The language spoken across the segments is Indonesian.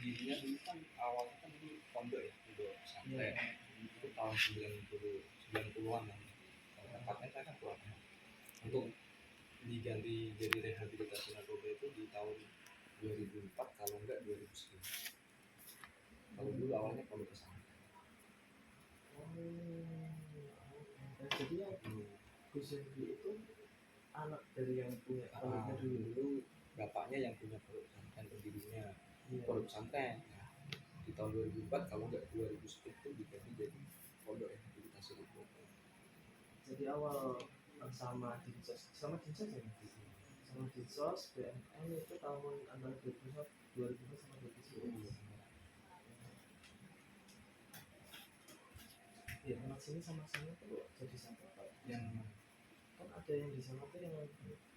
berdirinya dulu kan awalnya kan ini pondok ya, pondok pesantren. Itu tahun 90-an kan. Tepatnya saya kan kurang ya. Untuk diganti jadi rehabilitasi narkoba itu di tahun 2004 kalau enggak 2010. Kalau dulu awalnya pondok pesantren. Jadi yang Gus Hendy itu anak dari yang punya pondoknya dulu bapaknya yang punya pondok pesantren pendirinya pondok pesantren ya. Di tahun 2004 kalau enggak 2010 itu diganti jadi pondok rehabilitasi narkoba. Jadi awal sama Dinsos ya sama Dinsos BNN itu tahun antara 2000 sama 2010. Ya anak sini sama sana tuh jadi satu apa? Yang Kan ada yang di sana tuh yang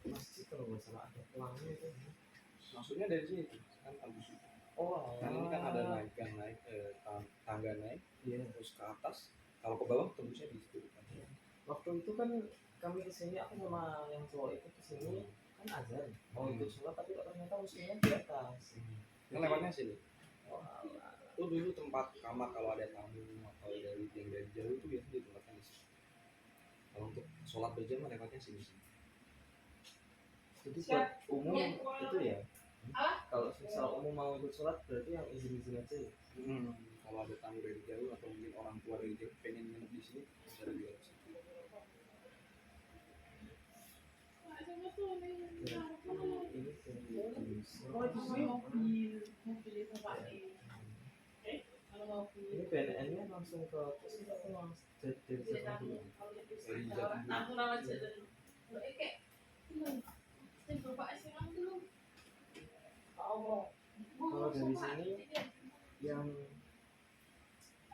masjid kalau nggak salah ada pelangnya itu. maksudnya dari sini tuh kan kampus itu. Kan ini kan ada naik tangga naik, terus ke atas. Kalau ke bawah tembusnya di situ kan. Waktu itu kan kami kesini, aku sama yang cowok itu kesini kan azan mau ikut sholat tapi ternyata musimnya di atas. Kan lewatnya sini. Itu dulu tempat kamar kalau ada tamu atau dari yang dari jauh itu biasanya ditempatkan di sini. Kalau untuk sholat berjamaah lewatnya sini. Jadi buat umum itu ya. Kalau misal umum mau ikut sholat berarti yang izin aja ya. Kalau ada tamu dari jauh atau mungkin orang tua dari jauh pengen nginep di sini bisa di situ. Ini BNN-nya langsung ke terus kita langsung dari Jakarta. Kalau dari sini yang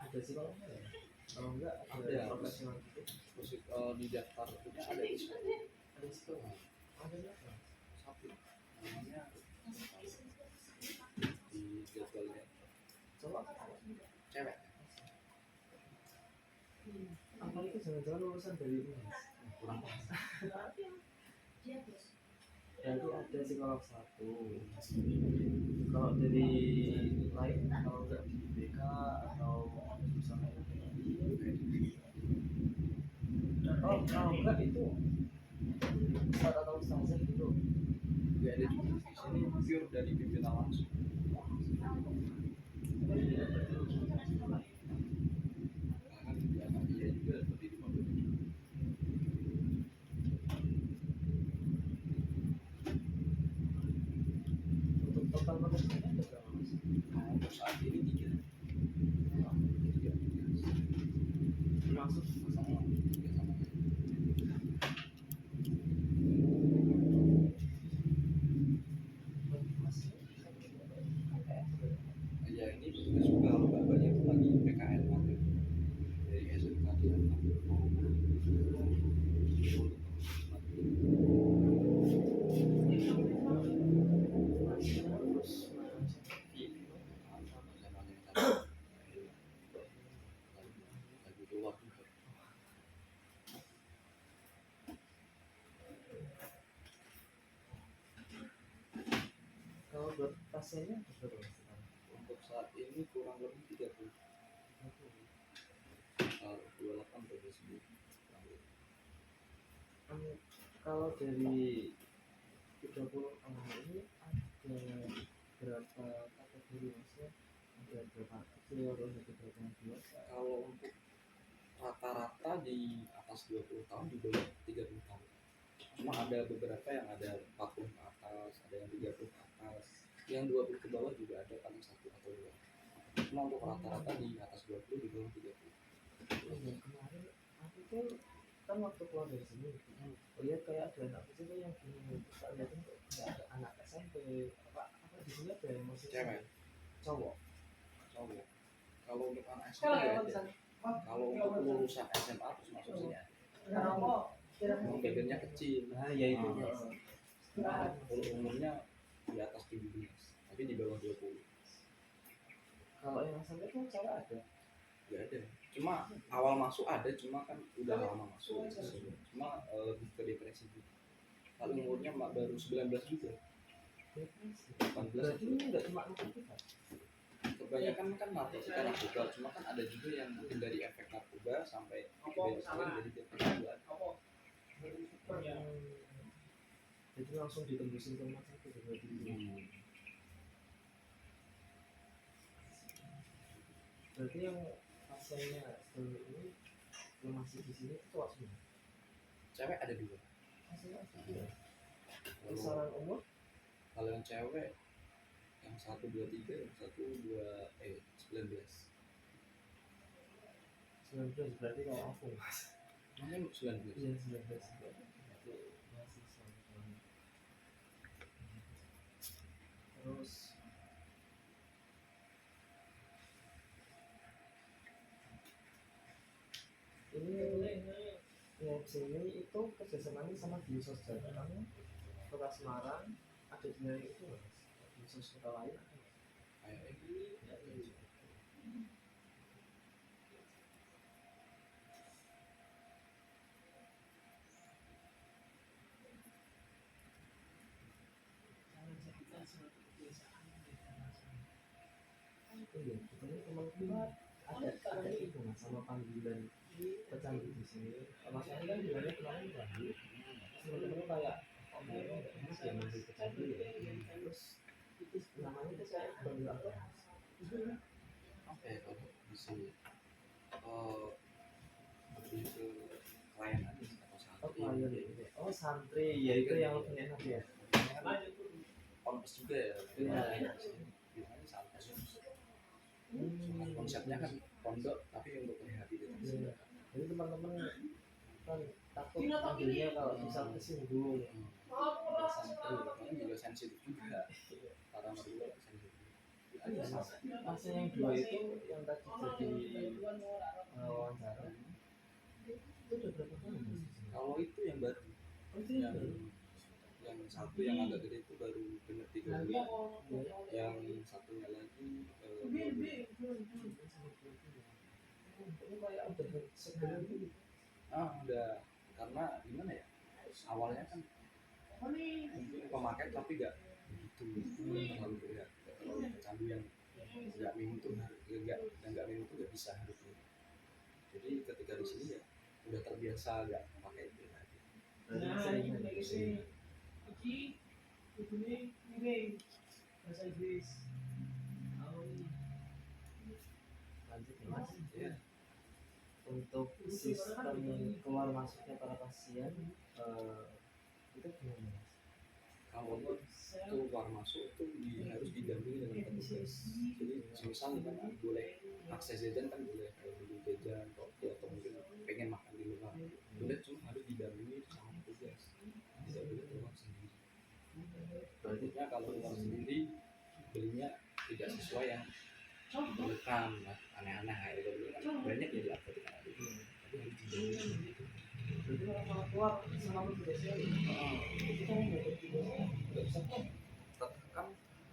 ada sih kalau enggak ya? Kalau enggak ada profesional gitu. Terus di daftar punya ada di situ. Ada situ. Ada apa? Satu. Namanya di jadwalnya. Coba Cewek. Apa itu jangan-jangan lulusan dari ini? Kurang pas. Jadi ada psikolog satu. Kalau dari lain, kalau enggak di BK atau jurusan lain. Oh, kalau enggak itu Ustaz atau Ustazah gitu. Gak ada juga di sini pure dari pimpinan langsung. Untuk total pekerjaannya ada berapa mas? Untuk saat ini 3. Masuk sama ya ini juga suka bapaknya itu lagi PKL dari SMK di kalau buat pasiennya berapa? untuk saat ini kurang lebih 30. 28 dari 10. Kalau dari 30 orang ini ada berapa kategori masnya? Ada berapa kecil, ada berapa yang dewasa? Kalau untuk rata-rata di atas 20 tahun di bawah 30 tahun. Cuma ada beberapa yang ada 40 ke atas, ada yang 30 ke atas, yang 20 ke bawah juga ada paling 1 atau 2. Cuma untuk rata-rata di atas 20 di bawah 30. Kemarin aku tuh kan waktu keluar dari sini lihat kayak ada anak kecil yang gini, terus tak lihatin kok nggak ada anak SMP apa di sini ada yang masih Cewek. cowok. Kalau untuk anak SMA ya ada. Kalau untuk lulusan SMA terus masuk sini ada. Memang badannya kecil. Nah ya itu. Kalau umurnya di atas 17 tapi di bawah 20. Kalau yang SMP kan cewek ada? Gak ada. Cuma awal masuk ada, cuma kan udah lama masuk. Cuma lebih ke depresi gitu. Kalau umurnya baru 19 juga. 18. Berarti ini nggak cuma narkotika? kebanyakan kan narkotika narkoba, cuma kan ada juga yang mungkin dari efek narkoba sampai kebiasaan jadi dia kecanduan. Jadi langsung ditembusin ke rumah sakit berarti. Berarti yang pasiennya sebelum ini yang masih di sini itu cowok semua. Cewek ada dua. Pasiennya Kalau kisaran umur kalau yang cewek yang 123, yang 19. 19 berarti kayak aku mas. Mungkin 19. Iya 19 itu masih sama. Terus ini sini itu kerjasamanya sama Diusos Jateng, Kota Semarang, ada di itu mas. Diusos kota lain ada mas? Kayak ini Ya, iya. Iya, kita teman-teman ada itu mas sama panggilan pecandu di sini. Mas Ari kan bilangnya kemarin pecandu. Teman-teman kayak oh mereka ini sih manggil pecandu ya. Terus itu namanya itu saya panggil apa? apa ya kalau di sini lebih ke klien aja sih, atau Oh santri klien. Oh santri, ya itu yang lebih enak ya. ponpes juga ya. Iya. Bilangnya santri. Cuma konsepnya kan pondok tapi untuk rehabilitasi. Iya. Jadi teman-teman kan takut panggilnya kalau bisa tersinggung. Santri. Ini juga sensitif juga. Para mertua sensitif. Iya, mas yang dua itu yang tadi jadi wawancara itu udah berapa tahun mas di sini? Kalau itu yang baru, Oh itu yang yang satu yang agak gede itu baru benar 3 bulan. Yang satunya lagi 2 bulan. Ini kayak udah sebelum ini. Udah, karena gimana ya, awalnya kan mungkin pemakai tapi gak begitu terlalu berat, gak terlalu kecandu yang gak minum tuh gak minum tuh gak bisa harusnya. Jadi ketika di sini ya udah terbiasa gak pakai itu lagi. Lanjut ya mas. Ya, Untuk sistem keluar masuknya para pasien itu gimana mas? kalau itu keluar masuk itu harus didampingi dengan petugas. Jadi misal kan boleh akses jajan kan boleh, kayak beli jajan atau mungkin pengen makan di luar boleh, cuma harus didampingi sama petugas, tidak boleh keluar sendiri. Berarti kalau keluar sendiri belinya tidak sesuai yang berlekan aneh-aneh kayak gitu kan banyak ya di apotek kan ada, tapi harus didampingi. Jadi kalau keluar selama 3 hari itu kan nggak bisa kan?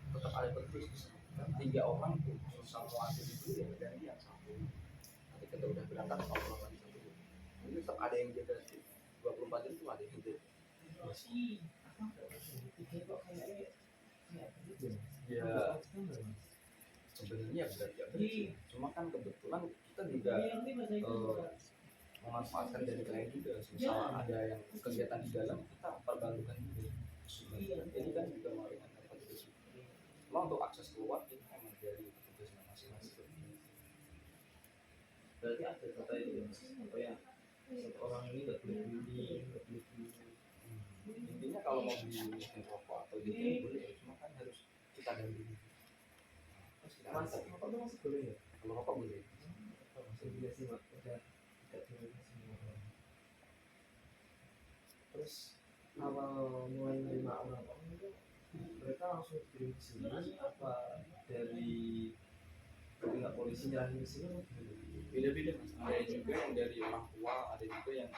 Tetap ada petugas kan 3 orang tuh susah mau ambil itu ya gantian satu. Nanti kita udah berangkat sama orang lagi satu. Ini tetap ada yang jaga 24 jam tuh ada yang jaga. Tiga kok kayaknya kayak gitu Ya sebenarnya berat ya berat. Cuma kan kebetulan kita juga memanfaatkan dari klien juga. Misal ada yang kegiatan di dalam kita perbantukan juga. Jadi kan juga meringankan petugas. Cuma untuk akses keluar itu memang dari petugasnya masing-masing. berarti ada kata itu ya mas apa ya satu orang ini nggak boleh beli nggak boleh beli. Intinya kalau mau beli rokok atau gitu boleh, cuma kan harus kita dampingi. Terus kita Mas antar. apa tuh masih boleh ya? Kalau rokok boleh. Masih boleh sih mas udah tidak boleh semua orang. Terus awal mulai menerima orang-orang itu mereka langsung dikirim ke sini apa dari pihak polisi nyerahin ke sini? Beda-beda mas. Ada juga yang dari orang tua, ada juga yang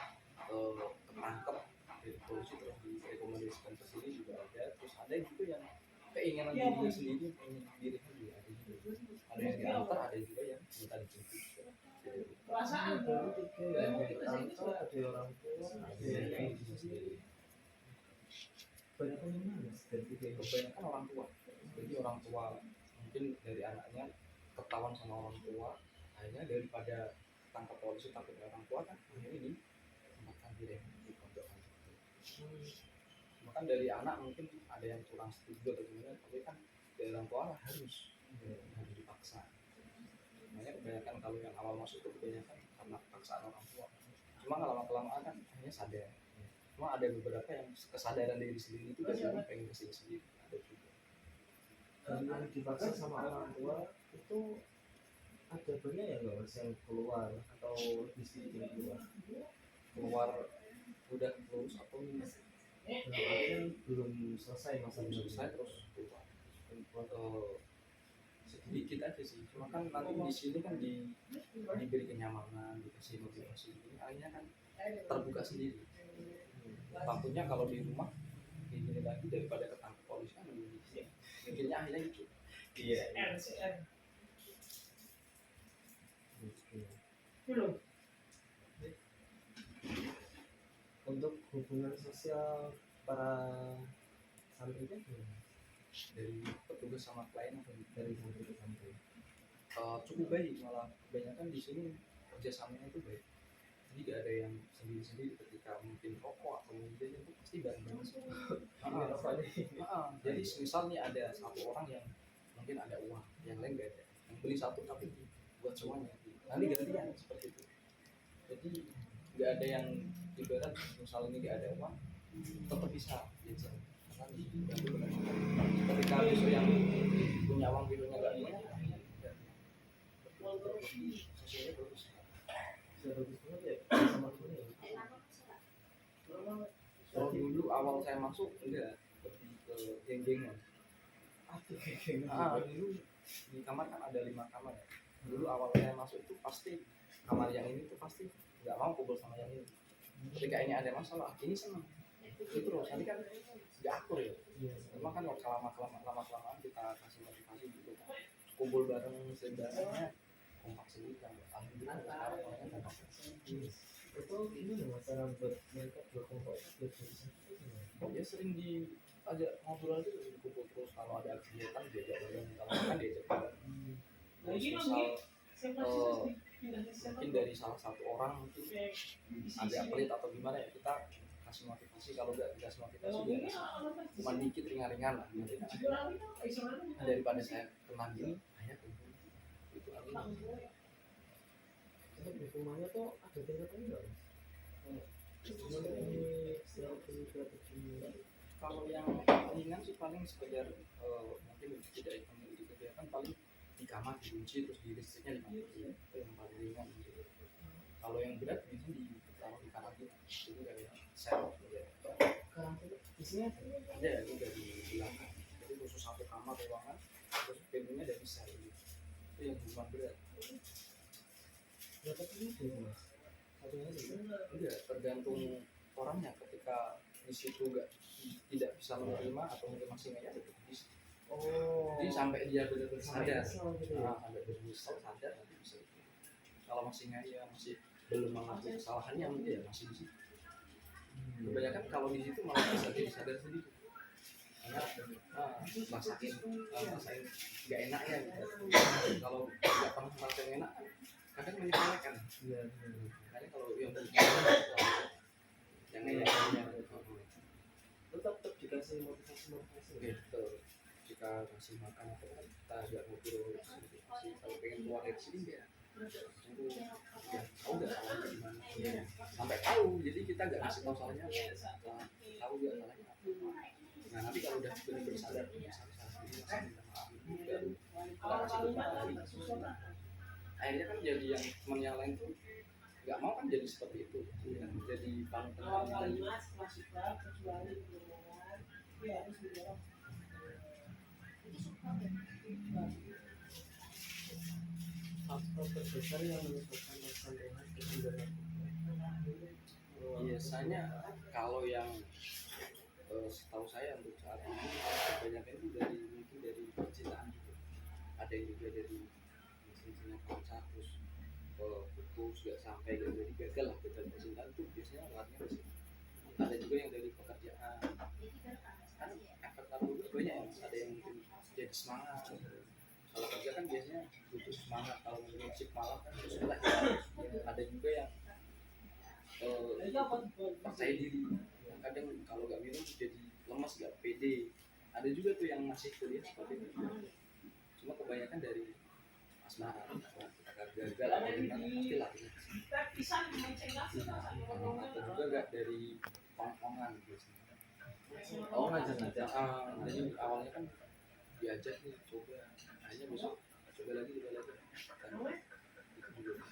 ketangkep dari polisi terus direkomendasikan ke sini juga ada. Terus ada juga yang keinginan dirinya sendiri pengen direhab juga ada juga. Ada yang diantar, ada juga yang minta dijemput juga. Perasaan baru tiga ya, ada orang tua, ada yang di sini. Banyak yang mana mas dari tiga itu? Kebanyakan orang tua. Jadi orang tua mungkin dari anaknya ketahuan sama orang tua, akhirnya daripada tangkap polisi takut orang tua kan akhirnya ditempatkan di pondok kan gitu. Bahkan dari anak mungkin ada yang kurang setuju atau gimana, tapi kan dari orang tua lah harus dipaksa. Makanya kebanyakan kalau yang awal masuk itu kebanyakan karena paksaan orang tua. Cuma lama kelamaan kan akhirnya sadar. Cuma ada beberapa yang kesadaran diri sendiri itu dari pengen kesini sendiri ada juga. Dan yang dipaksa sama orang tua itu ada banyak ya nggak mas yang keluar atau lebih sedikit yang Keluar udah lulus atau kan belum selesai masa belum selesai terus keluar. Sedikit aja sih, cuma kan nanti di sini kan diberi kenyamanan, dikasih motivasi, ini akhirnya kan terbuka sendiri. Takutnya kalau di rumah ini lagi daripada ketangkep polisi kan mikirnya akhirnya gitu. Iya. Untuk hubungan sosial para santri kan gimana? Dari petugas sama klien atau Dari santri ke santri cukup baik, malah kebanyakan di sini kerjasamanya itu baik. Jadi gak ada yang sendiri-sendiri ketika mungkin rokok atau minum itu pasti bareng-bareng semua. Jadi misal nih ada satu orang yang mungkin ada uang, yang lain gak ada, yang beli satu tapi buat semuanya. Nanti gantian seperti itu. Jadi gak ada yang ibarat misal ini gak ada uang, tetap bisa jajan. Karena dibantu dengan ketika besok yang punya uang besoknya gak punya, sosialnya bagus. sudah bagus banget ya sama temennya ya. Kalau dulu awal saya masuk enggak lebih ke geng-gengan. Dulu di kamar kan ada 5 kamar ya. Dulu awal saya masuk itu pasti kamar yang ini tuh pasti nggak mau kumpul sama yang ini. Ketika ini ada masalah, ini senang. Itu loh, nanti kan nggak akur ya. Memang kan lama-kelamaan kita kasih motivasi gitu kan. Kumpul bareng sebenarnya kompak sendiri kan. Alhamdulillah sekarang orangnya kompak. Itu gimana masalah buat mereka berkumpul buat bisa Ya sering diajak ngobrol aja terus dikumpul terus kalau ada kegiatan diajak bareng, kalau kan diajak bareng. Terus misal mungkin dari salah satu orang mungkin agak pelit atau gimana ya, kita kasih motivasi, kalau nggak dikasih motivasi dia cuma dikit ringan-ringan lah gitu. Daripada saya kena gini hanya itu artinya. Untuk di rumahnya tuh ada tingkatan nggak? Ini Kalau yang ringan sih paling sekedar mungkin tidak memiliki kegiatan, paling di kamar dikunci terus di listriknya dimatiin, itu yang paling ringan gitu. Kalau yang berat biasanya ditaruh di karantina, itu kayak sel ya. karantina isinya Ada itu dari belakang, jadi khusus satu kamar ruangan, terus pintunya dari sel gitu. Itu yang bukan berat. berapa tuh mas? Satunya sih Enggak, tergantung orangnya. Ketika di situ tidak bisa menerima atau mungkin masih nggak ada bisa. Jadi sampai dia benar-benar sadar, gitu ya? sampai benar-benar sadar nanti bisa. Kalau masih nggak ya masih belum mengakui kesalahannya mungkin ya masih di situ. Kebanyakan kalau di situ malah bisa jadi sadar sendiri. Karena rasain nggak enak ya gitu. Kalau nggak pernah ngerasain enak kadang menyepelekan. Iya. Makanya kalau yang Tetap dikasih motivasi gitu. Jika kasih makan atau kan kita agak ngobrol motivasi, kalau pengen keluar dari sini ya itu ya tahu nggak salahnya di mana, sampai tahu. Jadi kita nggak kasih tahu salahnya apa, tahu nggak salahnya apa. Nah nanti kalau udah benar-benar sadar bisa sendiri langsung minta maaf, baru nggak kasih beberapa hari. Akhirnya kan jadi yang teman yang lain tuh nggak mau kan jadi seperti itu, jadi panutan lagi. faktor terbesar yang menyebabkan masalah rehat dengan Biasanya kalau yang setahu saya untuk saat ini kebanyakan itu dari mungkin dari percintaan gitu. Ada yang juga dari cincinnya pacar terus putus gak sampai gitu, jadi gagal lah kita percintaan itu biasanya larinya ke situ. Ada juga yang dari pekerjaan, kan efek terburuk banyak ya, ada yang mungkin jadi semangat kalau kerja kan biasanya butuh semangat, kalau mungkin shift malam kan susah. Ada juga yang percaya diri, kadang kalau nggak minum jadi lemas, nggak pede. Ada juga tuh yang masih kuliah seperti itu, cuma kebanyakan dari asmara, kita gagal atau gimana pasti larinya ke sini. Atau juga nggak dari pongkongan biasanya. Oh, ngajak-ngajak. Jadi awalnya kan diajak nih coba, akhirnya besok coba lagi dan itu juga.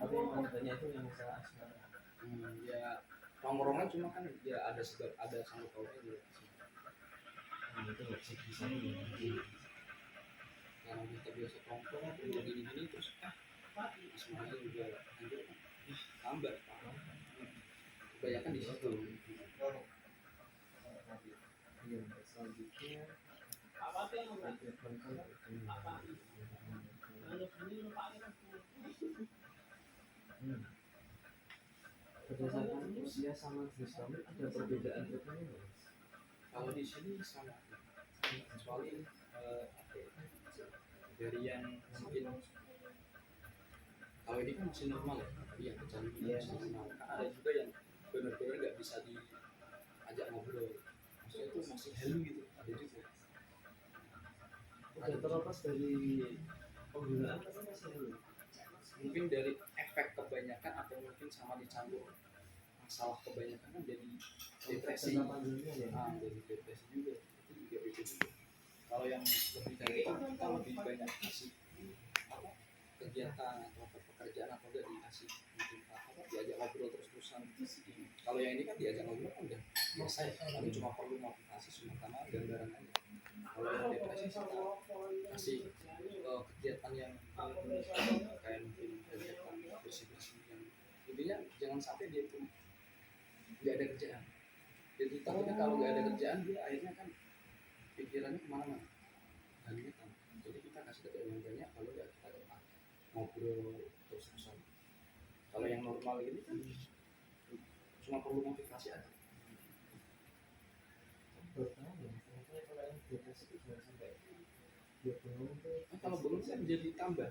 Tapi yang banyak itu yang masalah asmara. Ya tongkrongan cuma kan ya ada sebab, ada sangkut pautnya juga. Itu nggak bisa dipisahkan ya. Karena kita biasa tongkrong udah gini-gini terus semuanya juga lanjut tambah kebanyakan di situ. Iya, selanjutnya berdasarkan usia sama jenis kelamin ada perbedaan treatmentnya nggak, Mas? Kalau di sini sama, kecuali dari yang mungkin kalau ini kan masih normal ya, tapi yang kecanduan masih normal. Kan ada juga yang benar-benar nggak bisa diajak ngobrol, maksudnya itu masih halu gitu, ada juga. Udah terlepas dari penggunaan tapi masih dulu. Mungkin dari efek kebanyakan atau mungkin sama dicampur masalah kebanyakan kan jadi depresi. Jadi depresi juga, itu juga beda juga. Kalau yang lebih dari itu kita lebih banyak kasih apa, kegiatan atau pekerjaan atau enggak dikasih mungkin diajak ngobrol terus-terusan. Kalau yang ini kan diajak ngobrol kan udah biasa ya, tapi cuma perlu motivasi semata gambaran aja. Kalau yang depresi kita kasih kegiatan yang kayak mungkin kegiatan bersih-bersih yang intinya jangan sampai dia tuh nggak ada kerjaan. Jadi takutnya kalau nggak ada kerjaan dia akhirnya kan pikirannya kemana-mana. Hanya kan. Jadi kita kasih kerjaan yang banyak, kalau nggak kita ngobrol terus-terusan. Kalau yang normal ini kan cuma perlu motivasi aja. Kalau belum kan jadi tambah.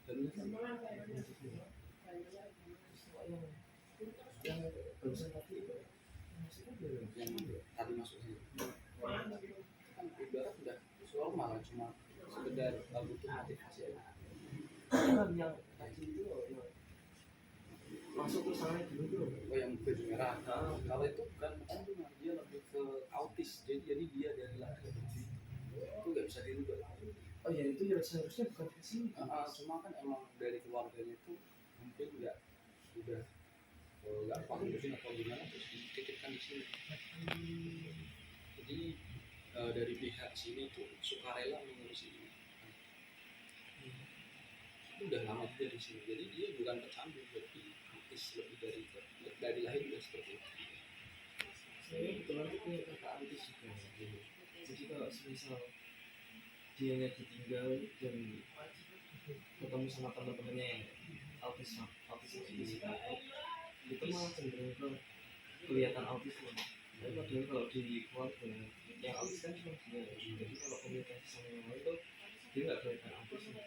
Dan yang barusan tadi itu yang tadi masuk sini kan ibarat udah normal, cuma sekedar butuh motivasi aja. kan yang tadi itu masuk ke sana dulu tuh. Oh yang baju merah. Kalau itu bukan dia lebih ke autis, jadi dia dari lahir itu nggak bisa dirubah. Oh ya, itu ya seharusnya bukan ke sini. Cuma kan emang dari keluarganya itu mungkin udah nggak paham mungkin atau gimana, terus dititipkan di sini. Jadi dari pihak sini tuh sukarela mengurus ini. Itu udah lama juga di sini, jadi dia bukan pecandu, jadi autis lebih dari lahir udah seperti itu. Saya kebetulan tuh punya kakak autis juga. Jadi kalau misal dia ditinggal dan ketemu sama teman-temannya yang autis di sini, itu malah cenderung ke kelihatan autisme. Tapi padahal kalau di keluarga yang autis kan cuma dia. Jadi kalau komunikasi sama yang lain itu dia nggak kelihatan autisme.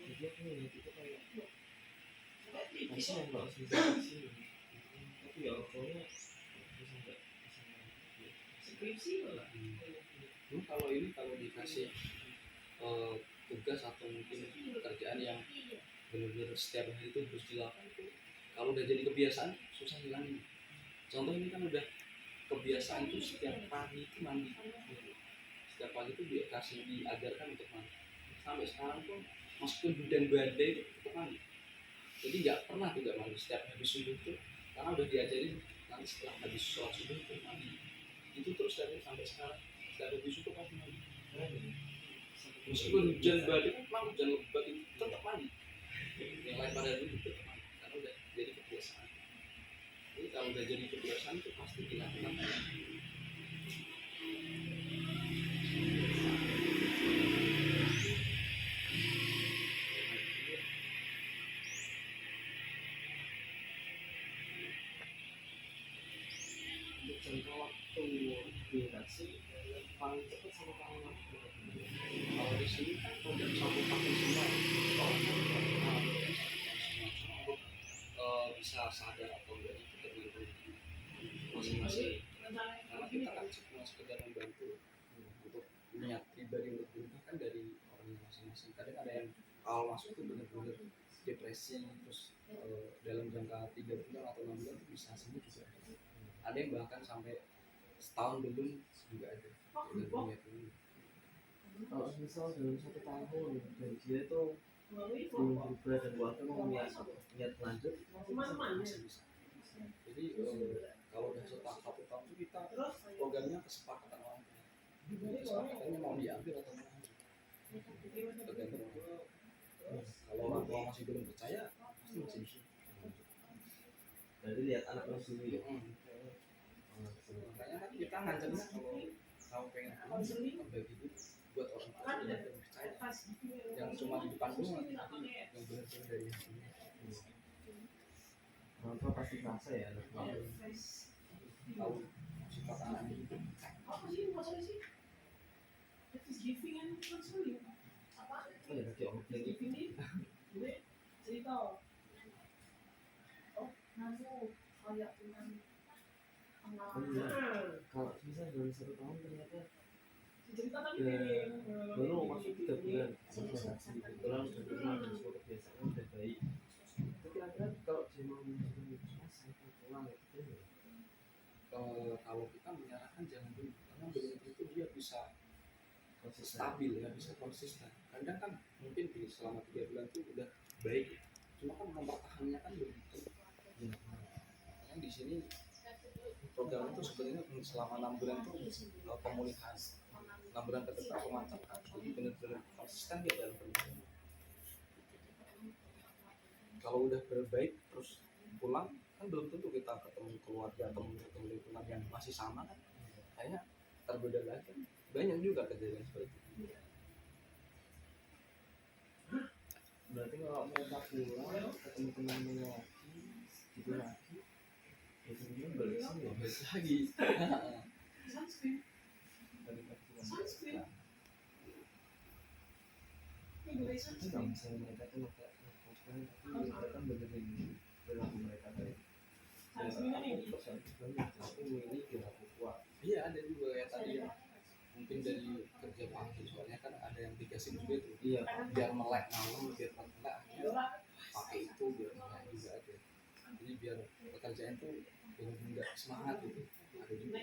Jadi aku melihat itu kayak kasihan kalau bisa di sini. Tapi ya orangnya bisa nggak skripsi lah. Kalau dikasih tugas atau mungkin pekerjaan yang benar-benar setiap hari itu harus dilakukan, kalau udah jadi kebiasaan susah hilangin. Contoh ini kan udah kebiasaan itu setiap pagi itu mandi, setiap pagi itu diajarkan untuk mandi. Sampai sekarang pun meskipun hujan badai itu tetap mandi. Jadi nggak pernah tidak mandi setiap habis subuh itu, karena udah diajarin nanti setelah habis sholat subuh itu mandi. Itu terus dari sampai sekarang setiap habis subuh pasti mandi. Meskipun hujan badai kan, memang hujan lebat itu tetap mandi. Yang lain pada itu tetap mandi karena udah jadi kebiasaan. Jadi kalau udah jadi kebiasaan itu pasti dilakukan. Untuk jangka waktu durasi paling cepat sama paling lama. pribadi untuk berubah kan dari orangnya masing-masing. Kadang ada yang awal masuk tuh benar-benar depresi, terus dalam jangka 3 bulan atau 6 bulan tuh bisa sembuh juga ada yang bahkan sampai setahun belum juga ada dari itu. Kalau misal dalam 1 tahun dan dia tuh belum berubah dan keluarga mau niat lanjut, Masih bisa. Jadi kalau udah 1 tahun itu kita programnya kesepakatan orang tua. Kesepakatannya mau diambil atau mau tergantung orang tua. Kalau orang tua masih belum percaya pasti masih bisa. jadi lihat anaknya sendiri. Makanya kan kita ngancamnya kalau kamu pengen pulang bagi itu buat orang tua yang percaya, yang cuma di depan doang, tapi yang benar-benar dari hati. Orang tua pasti merasa ya anaknya. Tahu sifat anaknya itu. Oh ya tadi om lagi. Oh iya. Kalau bisa dalam 1 tahun ternyata baru masuk 3 bulan adaptasi kebetulan sudah kenal dan semua kebiasaan udah baik. Itu kira-kira kalau dia mau selesai pulang itu ya. Kalau kita menyarankan jangan dulu karena belum tentu dia bisa Konsisten. stabil ya, bisa konsisten. Kadang kan mungkin di selama 3 bulan itu udah baik, cuma kan mempertahannya kan belum tentu. Ya. Makanya di sini program itu sebenarnya selama 6 bulan itu pemulihan. 6 bulan ke depan pemantapan. Jadi benar-benar konsisten dia dalam perubahan. Kalau udah berbaik terus pulang kan belum tentu kita ketemu keluarga atau ketemu lingkungan yang masih sama kan, kayaknya tergoda lagi. Banyak juga kejadian seperti itu. Berarti kalau mereka pulang ketemu teman-teman lagi gitu lagi itu sebenarnya balik sini ya. Balik lagi. Balik lagi pulang. Itu nggak bisa mereka tuh kayak tapi mereka kan benerin perilaku mereka kayak aku persen banyak aku ini perilaku kuat. Iya, ada juga kayak tadi ya, mungkin dari kerja pagi soalnya kan ada yang dikasih juga tuh Iya biar melek malam, biar melek akhirnya pakai itu biar melek juga ada. Jadi biar pekerjaan tuh benar-benar nggak semangat gitu. Ada juga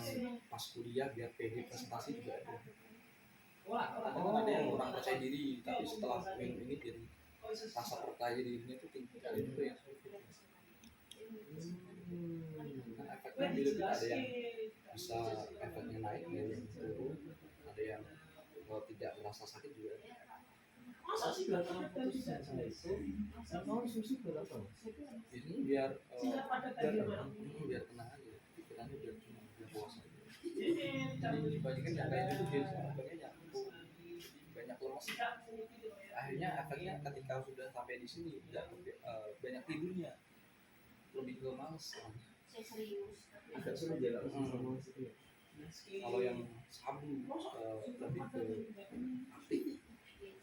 yang pas kuliah biar pede presentasi juga ada. Kadang ada yang kurang percaya diri tapi setelah ini jadi rasa percaya dirinya tuh tinggi. Ada juga yang nah, efeknya beda-beda, ada yang bisa efeknya naik, ada yang turun, ada yang kalau tidak merasa sakit juga ada. Tapi belakang putusan saya itu saya mau susu berapa mas? Ini biar Biar tenang aja, pikirannya biar cuma biar puasa aja. Jadi kebanyakan yang kayak gitu biasanya banyak lemes. Akhirnya efeknya ketika sudah sampai di sini banyak tidurnya, lebih ke males. agak sulit ya kalau sama mas itu ya. Kalau yang sabu lebih ke aktif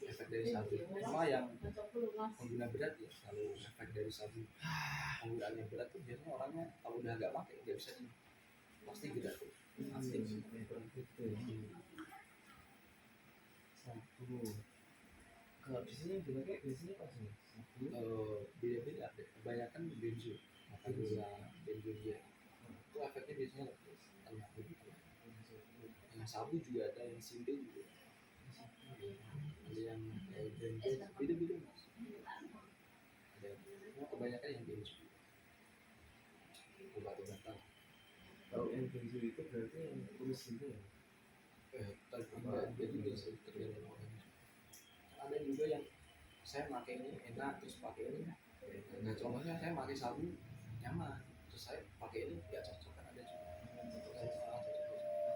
efek dari sabu. Cuma yang pengguna berat ya, kalau efek dari sabu penggunaannya berat tuh biasanya orangnya kalau udah agak pakai nggak bisa nih, pasti gerak tuh aktif. Sabu. Kalau biasanya dipakai biasanya pas nih. Beda-beda ada, kebanyakan benzo, maka gula benzo dia itu efeknya biasanya lebih enak begitu. Yang sabu juga ada, yang sintil juga ada, yang benzo beda-beda mas. Ada kebanyakan yang benzo obat-obatan. Kalau yang benzo itu berarti yang kurus itu ya. Jadi biasa tergantung orangnya. Ada juga yang saya pakai ini enak terus pakai ini. Nah contohnya saya pakai sabu nyaman, terus saya pakai ini nggak cocok kan ada juga. Aku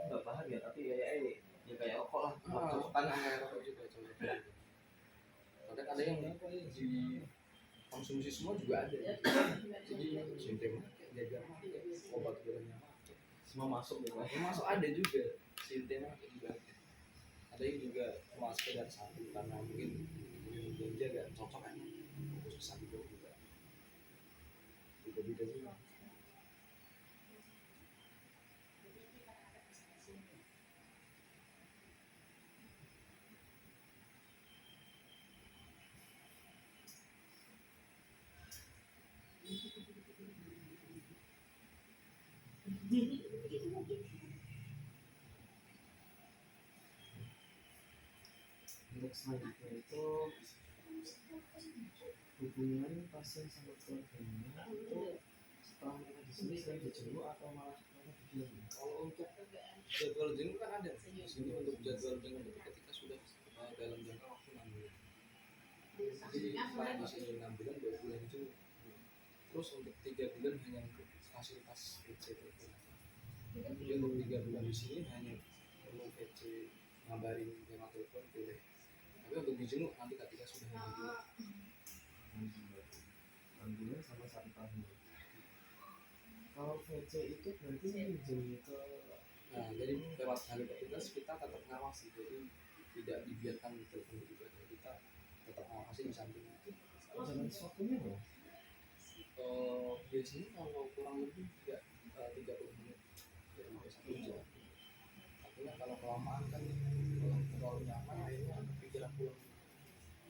nggak paham ya tapi ya kayak rokok lah. Cocokan kayak rokok juga cocok. Kadang ada yang dikonsumsi semua juga ada. Jadi sintem jaga obat gulanya Semua masuk ya mas. masuk ada juga sintem juga ada. Ada yang juga cuma sekedar satu karena mungkin ganja gak cocok kan, terus bisa juga beda juga. Untuk selanjutnya itu hubungan pasien sama keluarganya itu setelah mereka di sini sering dijenguk atau malah mereka didiam. Kalau untuk jadwal jenguk kan ada di sini. Untuk jadwal jenguk itu ketika sudah dalam jangka waktu 6 bulan. Jadi setelah di sini 6 bulan 2 bulan itu, terus untuk 3 bulan hanya untuk fasilitas PC itu. Jadi untuk 3 bulan di sini hanya perlu PC, ngabarin lewat telepon boleh. Tapi untuk dijenguk nanti ketika sudah 6 bulan. 6 bulan sama 1 tahun. Kalau VC itu berarti menjadi ke Jadi lewat hari petugas kita tetap ngawasi, jadi tidak dibiarkan telepon begitu aja, kita tetap ngawasi di sampingnya. jalan sesuatunya ya. Biasanya kalau kurang lebih tidak 30 menit dari sampai 1 jam. Artinya kalau kelamaan kan kalau nyaman akhirnya pikiran pulang.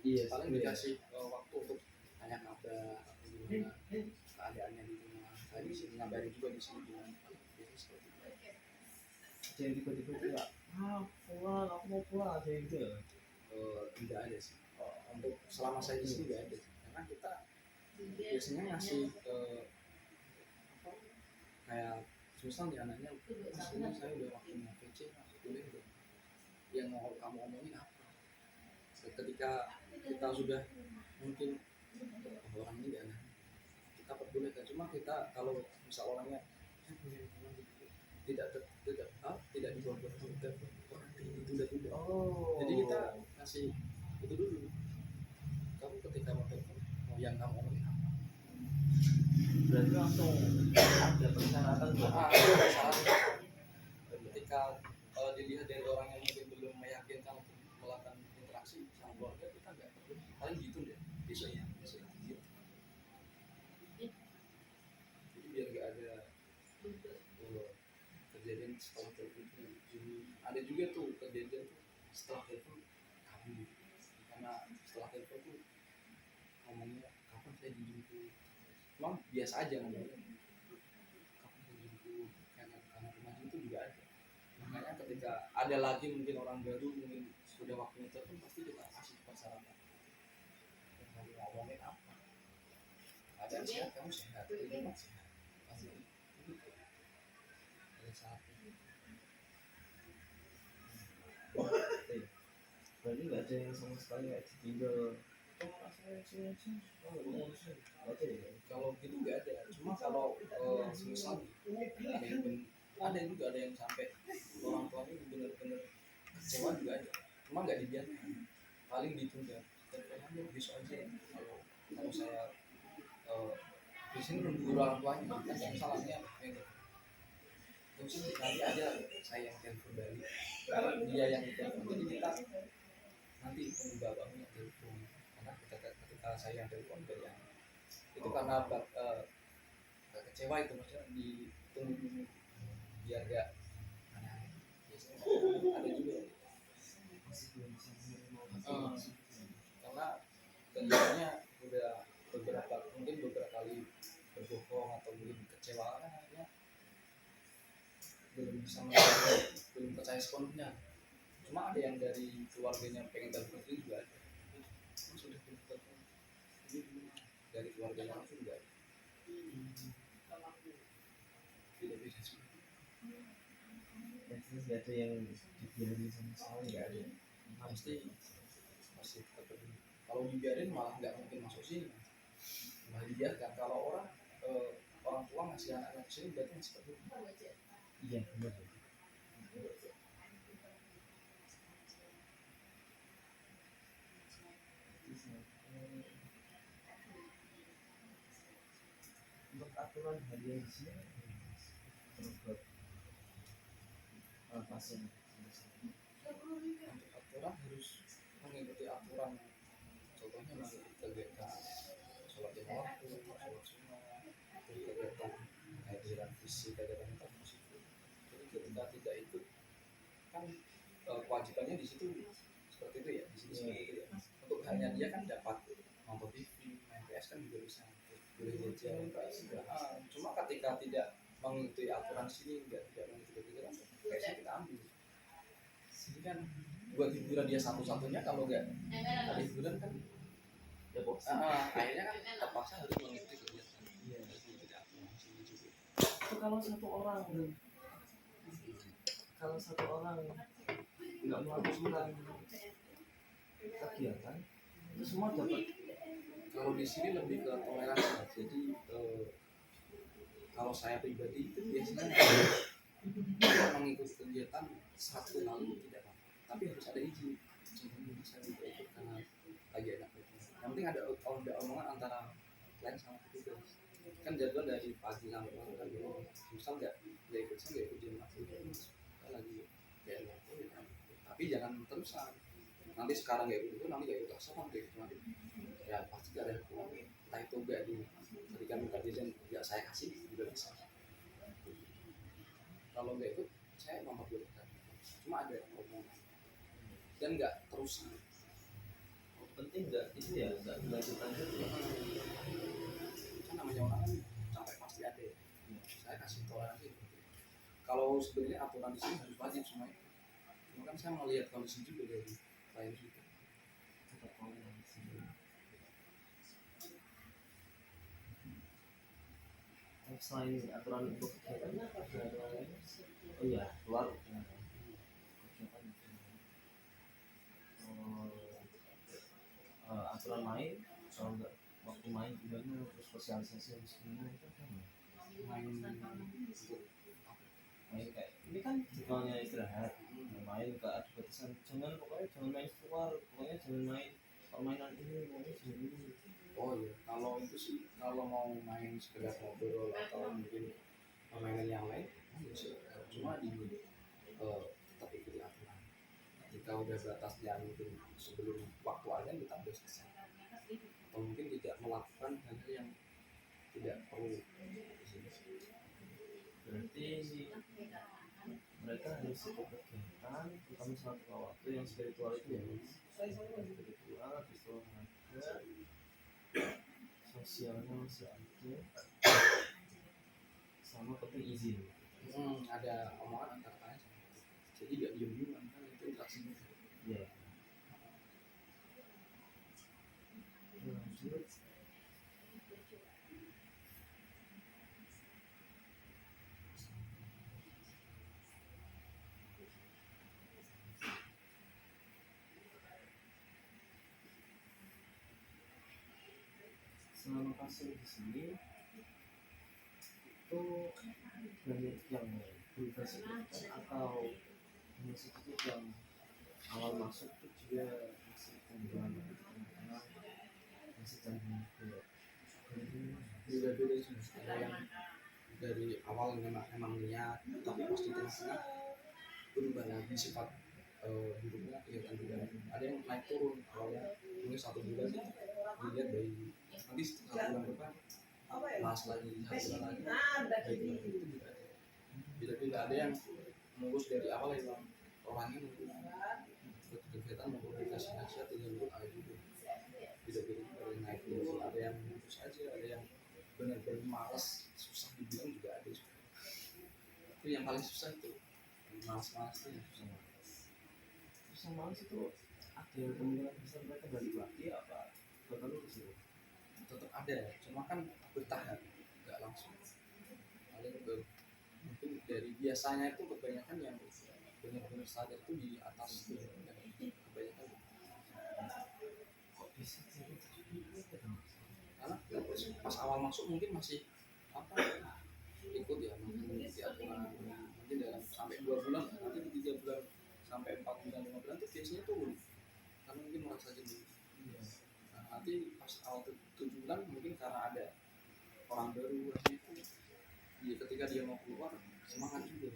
Iya. Paling dikasih waktu untuk tanya kabar atau gimana keadaannya di rumah. Tadi sih ngabarin juga di sini gimana. Biasanya seperti itu. Ada yang tiba-tiba kayak pulang, aku mau pulang, ada yang gitu ya? Tidak ada sih. Untuk selama saya di sini tidak ada sih. Karena kita biasanya ngasih kayak susah nih anaknya, ini saya udah waktunya PC, boleh dong yang mau kamu omongin apa. Ketika kita sudah mungkin orang ini gak enak, kita perbolehkan. Cuma kita kalau misal orangnya tidak dibawa orang ditunda-tunda. Jadi kita kasih itu dulu, kamu ketika mau telepon yang kamu omongin apa. Berarti langsung ada persyaratan buat Ketika dilihat dari orang yang mungkin belum meyakinkan untuk melakukan interaksi sama keluarga, kita nggak perlu, paling gitu deh besoknya gitu. Jadi biar nggak ada kejadian setelah telepon. Jadi ada juga tuh kejadian tuh setelah telepon kabur, karena setelah telepon tuh ngomongnya kapan saya dijemput. Cuma biasa aja ngomongnya kapan saya dijemput, karena rumah itu juga ada. Makanya ketika ada lagi mungkin orang baru, mungkin sudah waktunya telepon, pasti kita kasih persyaratan. Kamu ngomongin apa? Ada sehat, kamu sehat, itu masih sehat. Pasti itu ada satu. berarti nggak ada yang sama sekali kayak ditinggal. Kalau gitu nggak ada. Cuma kalau semisal ada juga ada yang sampai orang tuanya benar-benar kecewa juga ada. Cuma nggak dibiarkan, paling ditunda. Teleponnya besok aja. Kalau saya di sini nunggu orang tuanya, kan yang salahnya terus nanti aja saya yang telepon balik, dia yang telepon. Jadi kita nanti tunggu bapaknya telepon, karena ketika saya yang telepon dari yang itu karena kecewa itu, maksudnya ditunggu dulu biar gak aneh. Biasanya ada juga Masih belum bisa menerima. karena kegiatannya udah mungkin beberapa kali berbohong atau mungkin kecewa, kan akhirnya belum bisa belum percaya sepenuhnya. Cuma ada yang dari keluarganya pengen telepon itu juga ada. Sudah telepon dari keluarganya langsung juga ada. Beda-beda sih. Terus nggak ada yang dibiarin sama sekali, nggak ada. Pasti tetap peduli. Kalau dibiarin malah nggak mungkin masuk sini. Malah dibiarkan. Kalau orang tua ngasih anaknya ke sini berarti masih peduli. Iya benar. Untuk aturan harian di sini terus buat pasien. Aturan harus mengikuti aturan. Contohnya masuk kegiatan sholat lima waktu, sholat sunnah, terus kegiatan hadiran fisik, kegiatan musik. Jadi ketika tidak ikut kan kewajibannya di situ seperti itu ya, di sini seperti itu ya. Untuk hanya dia kan dapat nonton TV, main PS kan juga bisa, boleh jajan, cuma ketika tidak mengikuti aturan sini, tidak mengikuti kegiatan, PS-nya kita ambil. Sini kan buat hiburan dia satu-satunya. Kalau nggak ada hiburan kan ya bos. akhirnya kan terpaksa harus mengikuti kegiatan. Iya. Tidak langsung juga. Itu kalau satu orang nggak melakukan kegiatan itu semua dapat. Kalau di sini lebih ke toleransi. Jadi kalau saya pribadi itu biasanya kalau mengikuti kegiatan satu kali tidak apa, tapi harus ada izin. Contohnya bisa juga ikut karena lagi enak itu. Yang penting ada omongan antara klien sama petugas. Kan jadwal dari pagi sampai malam kan gitu. Misal nggak ikut saya nggak ikut jam masih kita lagi ya enak itu ya. Tapi jangan terusan. Nanti sekarang nggak ikut itu, nanti nggak ikut asal nanti nanti ya pasti gak ada hukuman. Entah itu nggak ketika minta jajan nggak saya kasih juga bisa. Kalau nggak ikut saya memperbolehkan, cuma ada omongan dan nggak terusan. Penting nggak itu ya, nggak dilanjutkan dulu. Kan namanya orang kan sampai pasti ada. Saya kasih toleransi. Kalau sebenarnya aturan di sini harus wajib semuanya. Cuma kan saya melihat kondisi juga dari klien juga. Tetap toleransi. Selain aturan untuk kegiatan, oh iya, keluar kegiatan. Aturan main, kalau nggak waktu main gimana, terus sosialisasi harus gimana, itu kan main kayak ini kan jadwalnya istirahat, main nggak ada batasan, pokoknya jangan main keluar, pokoknya jangan main permainan ini, pokoknya jangan ini. Oh iya, kalau itu sih kalau mau main sekedar ngobrol atau mungkin permainan yang lain, cuma tetap ikuti aturan. Jika udah batasnya mungkin sebelum waktu aja kita udah selesai. Atau mungkin tidak melakukan hal-hal yang tidak perlu. Berarti mereka harus ikut kegiatan, terutama satu waktu yang spiritual itu ya, spiritual, habis itu olahraga, sosialnya masih ada, sama penting izin. Ada omongan antara kalian sama jadi gak diem-diem kan itu interaksi. Iya. Lanjut. Selama pasien di sini itu banyak yang bebas atau hanya sedikit yang awal masuk itu juga masih tanggungan masih tanggungan Beda-beda sih. Ada yang dari awal memang niat tapi pas di tengah-tengah berubah lagi sifat hidupnya kelihatan juga. Ada yang naik turun awalnya mungkin 1 bulan dilihat dari nanti setelah 1 bulan depan mas lagi 1 bulan lagi itu juga ada. Beda-beda, ada yang mengurus dari awal yang orangnya mungkin kegiatan mempublikasi nasihat dengan doa juga. Beda-beda, ada yang naik turun, ada yang mengurus aja, ada yang benar-benar malas susah dibilang juga ada. Itu yang paling susah itu malas-malas itu yang susah malas itu ada yang kemungkinan besar mereka balik lagi apa bakal lulus itu tetap ada, cuma kan bertahap nggak langsung. Paling mungkin dari biasanya itu kebanyakan yang benar-benar sadar itu di atas itu kebanyakan. kok bisa jadi Karena pas awal masuk mungkin masih apa ikut ya mungkin aturan mungkin dalam sampai 2 bulan, nanti di 3 bulan sampai 4 bulan 5 bulan itu biasanya turun karena mungkin merasa jenuh. Nah, nanti pas awal 7 bulan mungkin karena ada orang baru itu ya, ketika dia mau keluar semangat juga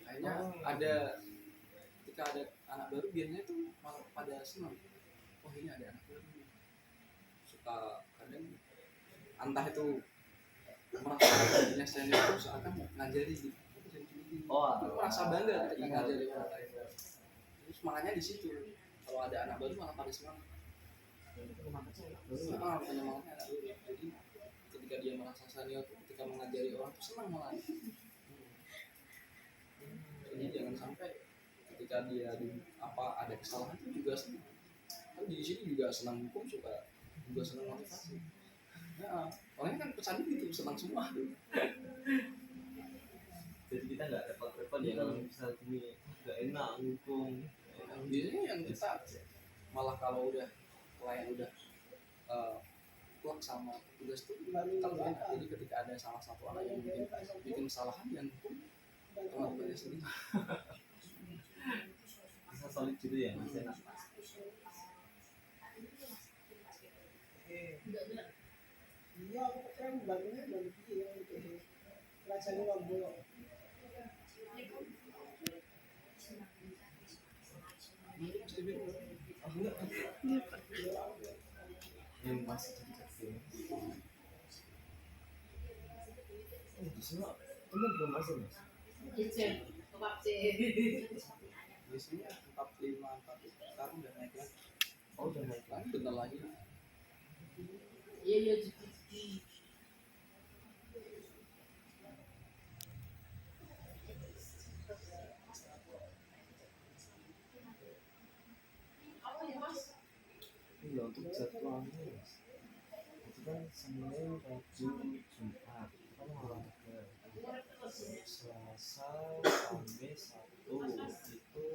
kayaknya. Ada ketika ada anak baru biasanya tuh malah pada senang, oh ini ada anak baru, suka kadang entah itu merasa dirinya senior itu seakan ngajari gitu. Aku merasa bangga ketika ngajari orang lain. Terus semangatnya di situ. Kalau ada anak baru malah pada semangat. Penyemangatnya anak baru. Jadi ketika dia merasa senior, ketika mengajari orang itu senang malah. Jadi jangan sampai ketika dia di ada kesalahan itu juga senang. Kan di sini juga senang hukum, juga senang motivasi. Ya, orangnya kan pecandu gitu, senang semua tuh. Jadi kita nggak repot-repot ya kalau misal ini nggak enak hukum. Biasanya yang kita malah kalau udah klien udah plak sama tugas itu kita lebih enak. Jadi ketika ada salah satu anak yang bikin kesalahan, yang hukum teman-temannya sendiri. Bisa solid gitu ya mas, enak. Iya, aku keren bangunnya dari dia gitu. Rasanya lombok. Pasti biru. Yang masih kecil. Di sini teman belum masuk mas. Biasanya 45-40, sekarang udah naik lagi. Oh udah naik Lagi bentar lagi. Iya untuk jadwalnya mas. Itu kan Senin, Rabu, Jumat. Itu kan olahraga. Selasa, Kamis, Sabtu itu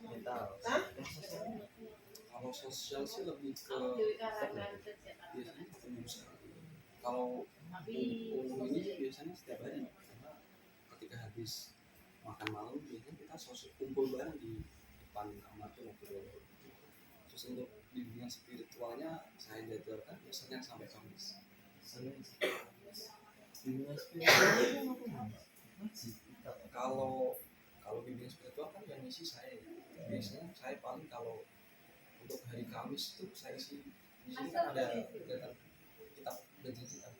mental. Yang sosial Kalau sosial sih lebih ke biasanya ketemu sekali. Kalau umum ini sih biasanya setiap hari, karena ketika habis makan malam biasanya kita kumpul bareng di depan kamar tuh ngobrol. Terus untuk bimbingan spiritualnya saya jadwalkan ya Senin sampai Kamis. Senin, bimbingan spiritual itu apa mas? Ngaji. Kalau bimbingan spiritual kan yang ngisi saya. Biasanya saya paling kalau untuk hari Kamis itu saya isi di sini kan ada kegiatan kitab perjanjian.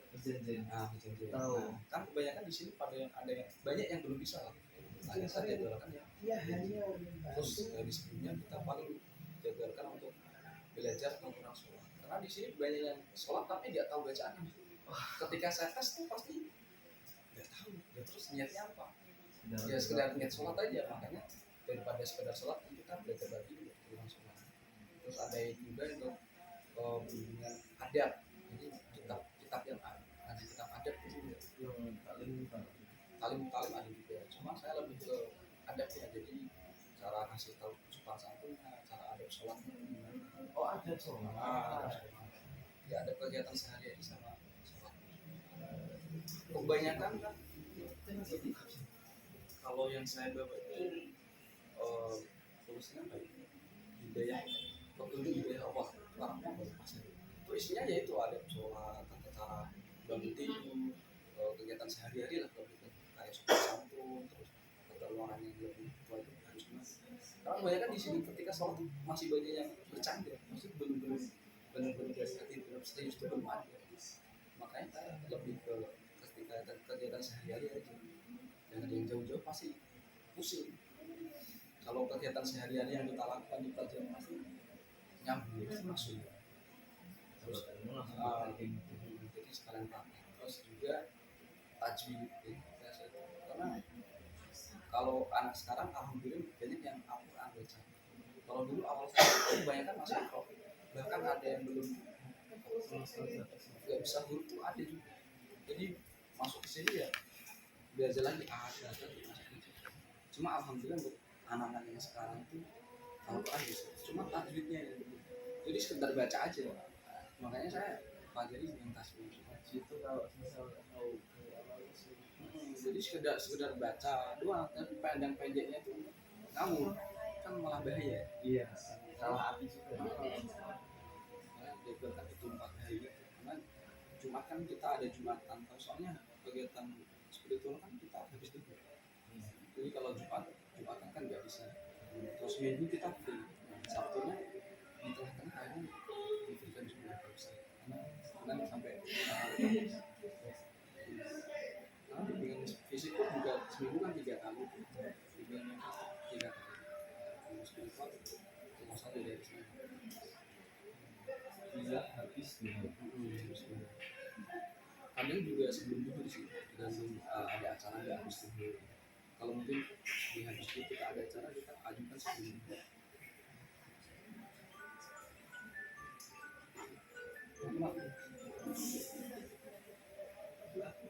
Perjanjian. Perjanjian. Tahu. Nah, kan kebanyakan di sini pada yang ada yang banyak yang belum bisa lah. Nah, saya jadwalkan ya. Iya, hanya Terus hari sebelumnya kita paling jadwalkan untuk belajar tentang sholat. Karena di sini banyak yang sholat tapi nggak tahu bacaannya. Ketika saya tes tuh pasti nggak tahu. Ya terus niatnya apa? Ya sekedar niat sholat aja. Makanya daripada sekedar sholat kita belajar lagi tentang sholat. Terus ada juga untuk bimbingan adab. Jadi kitab yang ngaji kitab adab itu yang talim ada juga. Cuma saya lebih ke adab ya. Jadi cara kasih tahu sopan santunnya, cara adab sholatnya gimana. oh ada sholat. Ya ada kegiatan sehari-hari sama sholat. Kebanyakan kan kalau yang saya bawa itu tulisnya apa ya? Hidayah, petunjuk hidayah Allah. Larangnya apa sih? Itu isinya yaitu ada sholat, tata cara bangun tidur, kegiatan sehari-hari lah, kalau gitu kayak sopan santun, terus pertolongan yang lebih tua itu harus mas. Karena kebanyakan di sini ketika sholat masih banyak yang bercanda, masih belum benar-benar serius itu belum ada. Makanya saya lebih ke ketika kegiatan sehari-hari aja, jangan yang jauh-jauh pasti pusing. Kalau kegiatan sehari-hari yang kita lakukan di pelajaran pasti nyambung, masuk. Terus jadi sekalian praktek. Terus juga tajwid, karena kalau anak sekarang alhamdulillah banyak yang Al-Quran baca. Kalau dulu awal saya kebanyakan masih Al, bahkan ada yang belum nggak bisa huruf tuh ada juga. Jadi masuk ke sini ya belajar lagi ada. Cuma alhamdulillah untuk anak-anak yang sekarang itu Al-Quran bisa. Cuma tajwidnya ya. Jadi sekedar baca aja. Makanya saya pelajari yang tajwid. Itu kalau misal tahu Jadi sekedar baca doang, tapi pendek-pendeknya itu ngawur kan malah bahaya. iya salah arti juga. Karena jadwalkan itu 4 hari gitu. Karena Jumat kan kita ada Jumatan, soalnya kegiatan spiritual kan kita habis itu. Jadi kalau Jumatan kan nggak bisa. Terus Minggu kita free. Sabtunya di tengah-tengah hari diberikan juga nggak bisa. Karena sampai karena bimbingan fisik pun juga seminggu kan 3 kali. Bimbingan 3 kali. Bimbingan spiritual cuma 1 dari sana. Bisa habis gitu. Kadang juga sebelum duhur sih, tergantung ada acara nggak habis duhur. kalau mungkin di habis itu kita ada acara kita ajukan sebelumnya.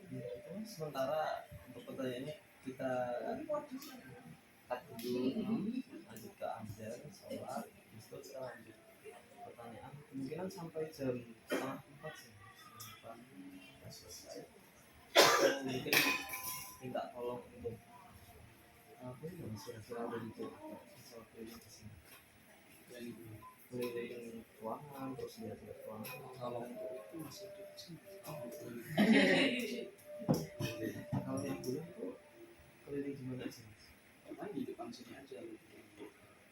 Itu sementara untuk pertanyaannya kita cut dulu, lanjut ke amsel sholat, habis itu kita lanjut pertanyaan. Kemungkinan sampai jam 3:30 sih, setengah 4 kita selesai. Atau mungkin minta tolong untuk apa ya mas, kira-kira dari itu misal keliling ke sini, Dan keliling ruangan terus lihat-lihat ruangan. kalau itu masih di sini. Kalau yang dulu itu keliling gimana sih mas? Karena di depan sini aja di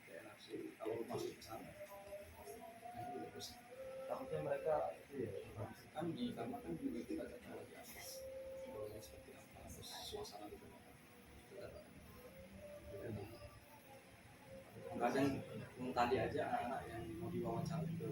daerah sini. Kalau masuk ke sana, nah itu udah bisa. Takutnya mereka itu ya Kami karena kan juga kita tidak tahu ya bolanya seperti apa, terus suasana di mana. Kita tahu. Kadang tadi aja anak-anak yang mau diwawancara juga